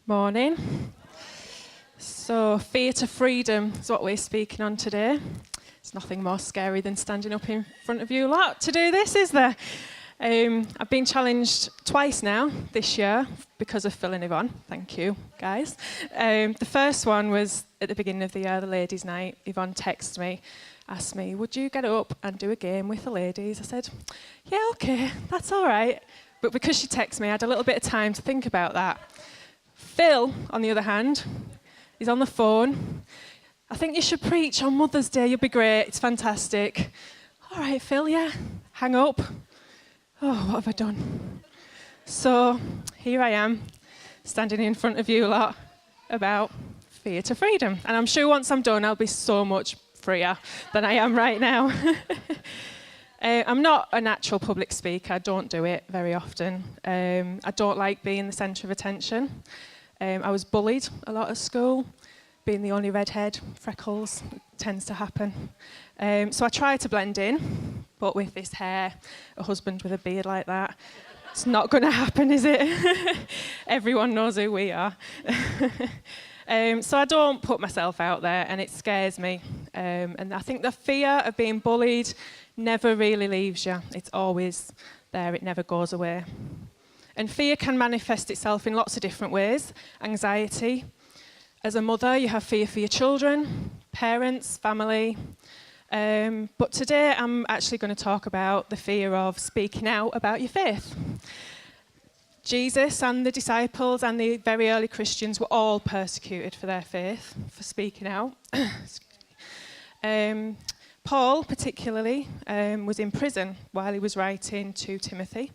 Morning. So, fear to freedom is what we're speaking on today. It's nothing more scary than standing up in front of you lot to do this, is there? I've been challenged twice now this year because of Phil and Yvonne. Thank you, guys. The first one was at the beginning of the year, the ladies' night. Yvonne texted me, asked me, would you get up and do a game with the ladies? I said, yeah, okay, that's all right. But because she texted me, I had a little bit of time to think about that. Phil, on the other hand, is on the phone. I think you should preach on Mother's Day. You'll be great. It's fantastic. All right, Phil, yeah. Hang up. Oh, what have I done? So here I am, standing in front of you lot about fear to freedom. And I'm sure once I'm done, I'll be so much freer than I am right now. I'm not a natural public speaker. I don't do it very often. I don't like being the centre of attention. I was bullied a lot at school. Being the only redhead, freckles, tends to happen. So I try to blend in, but with this hair, a husband with a beard like that, it's not going to happen, is it? Everyone knows who we are. So I don't put myself out there, and it scares me. And I think the fear of being bullied never really leaves you. It's always there. It never goes away. And fear can manifest itself in lots of different ways. Anxiety. As a mother, you have fear for your children, parents, family. But today, I'm actually going to talk about the fear of speaking out about your faith. Jesus and the disciples and the very early Christians were all persecuted for their faith, for speaking out. Paul, particularly, was in prison while he was writing to Timothy,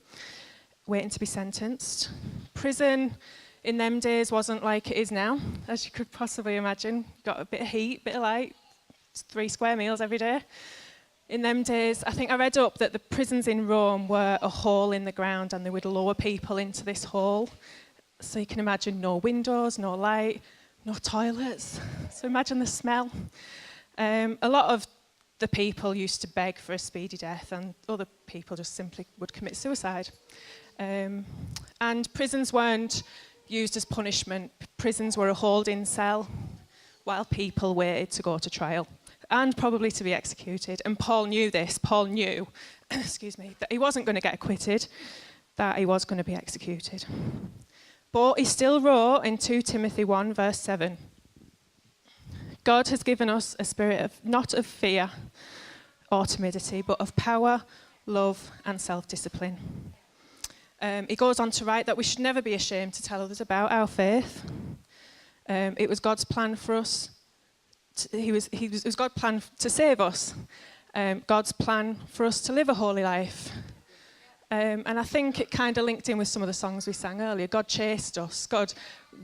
waiting to be sentenced. Prison in them days wasn't like it is now, as you could possibly imagine. Got a bit of heat, a bit of light, 3 square meals every day. In them days, I think I read up that the prisons in Rome were a hole in the ground, and they would lower people into this hole. So you can imagine no windows, no light, no toilets. So imagine the smell. A lot of the people used to beg for a speedy death, and other people just simply would commit suicide. And prisons weren't used as punishment. Prisons were a holding cell while people waited to go to trial and probably to be executed. And Paul knew this. Paul knew, that he wasn't going to get acquitted, that he was going to be executed. But he still wrote in 2 Timothy 1, verse 7, God has given us a spirit of not of fear or timidity, but of power, love, and self-discipline. He goes on to write that we should never be ashamed to tell others about our faith. It was God's plan for us. It was God's plan to save us. God's plan for us to live a holy life. And I think it kind of linked in with some of the songs we sang earlier. God chased us. God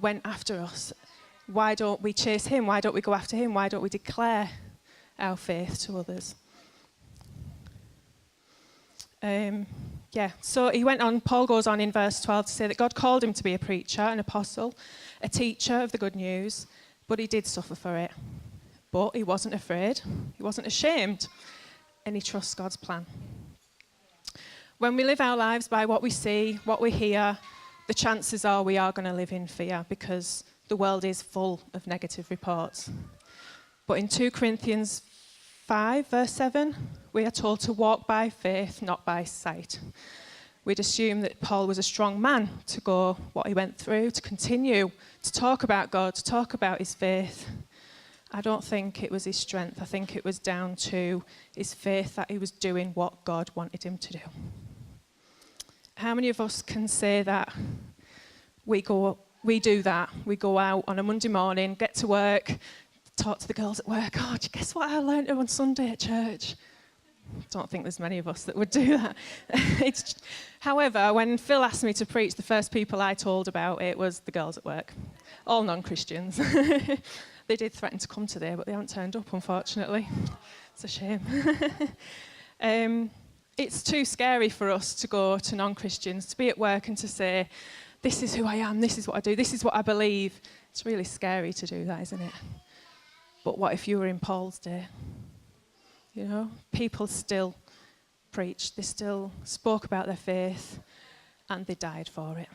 went after us. Why don't we chase him? Why don't we go after him? Why don't we declare our faith to others? So he went on, Paul goes on in verse 12 to say that God called him to be a preacher, an apostle, a teacher of the good news, but he did suffer for it. But he wasn't afraid, he wasn't ashamed, and he trusts God's plan. When we live our lives by what we see, what we hear, the chances are we are going to live in fear because the world is full of negative reports. But in 2 Corinthians 5, verse 7, we are told to walk by faith, not by sight. We'd assume that Paul was a strong man to go what he went through, to continue to talk about God, to talk about his faith. I don't think it was his strength. I think it was down to his faith that he was doing what God wanted him to do. How many of us can say that we do that? We go out on a Monday morning, get to work, talk to the girls at work. Oh, guess what I learned on Sunday at church? Don't think there's many of us that would do that. However, when Phil asked me to preach, the first people I told about it was the girls at work, all non-Christians. They did threaten to come today, but they haven't turned up, unfortunately. It's a shame. It's too scary for us to go to non-Christians, to be at work and to say, this is who I am, this is what I do, this is what I believe. It's really scary to do that, isn't it? But what if you were in Paul's day? You know, people still preached, they still spoke about their faith, and they died for it.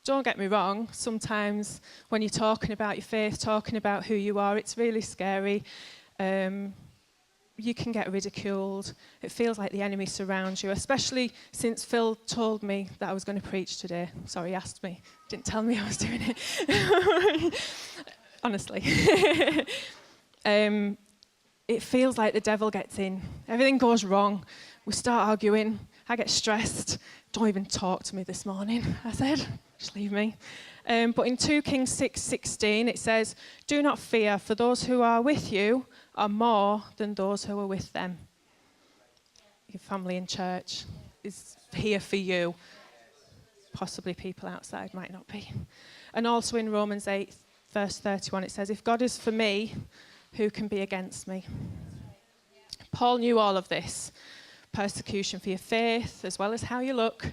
don't get me wrong, sometimes when you're talking about your faith, talking about who you are, it's really scary. You can get ridiculed. It feels like the enemy surrounds you, especially since Phil told me that I was going to preach today. Sorry, he asked me. Didn't tell me I was doing it. Honestly. It feels like the devil gets in. Everything goes wrong. We start arguing. I get stressed. Don't even talk to me this morning, I said. Just leave me. But in 2 Kings 6:16, it says, "Do not fear, for those who are with you are more than those who are with them." Your family in church is here for you. Possibly people outside might not be. And also in Romans 8, verse 31, it says, "If God is for me, who can be against me?" Paul knew all of this. Persecution for your faith, as well as how you look,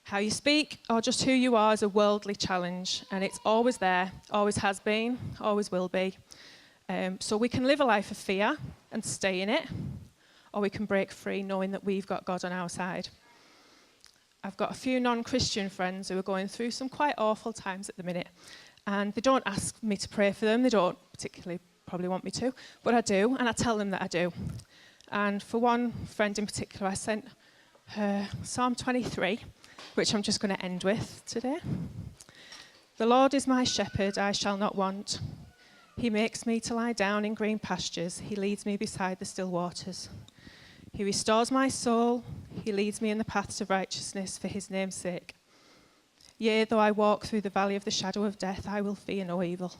how you speak, or just who you are, is a worldly challenge. And it's always there, always has been, always will be. So we can live a life of fear and stay in it, or we can break free knowing that we've got God on our side. I've got a few non-Christian friends who are going through some quite awful times at the minute. And they don't ask me to pray for them. They don't particularly probably want me to, but I do, and I tell them that I do. And for one friend in particular, I sent her Psalm 23, which I'm just going to end with today. "The Lord is my shepherd, I shall not want. He makes me to lie down in green pastures. He leads me beside the still waters. He restores my soul. He leads me in the paths of righteousness for his name's sake. Yea, though I walk through the valley of the shadow of death, I will fear no evil.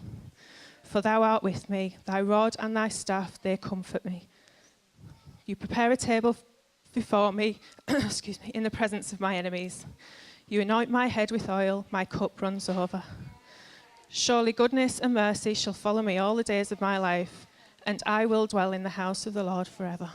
For thou art with me, thy rod and thy staff, they comfort me. You prepare a table before me, in the presence of my enemies. You anoint my head with oil, my cup runs over. Surely goodness and mercy shall follow me all the days of my life, and I will dwell in the house of the Lord forever."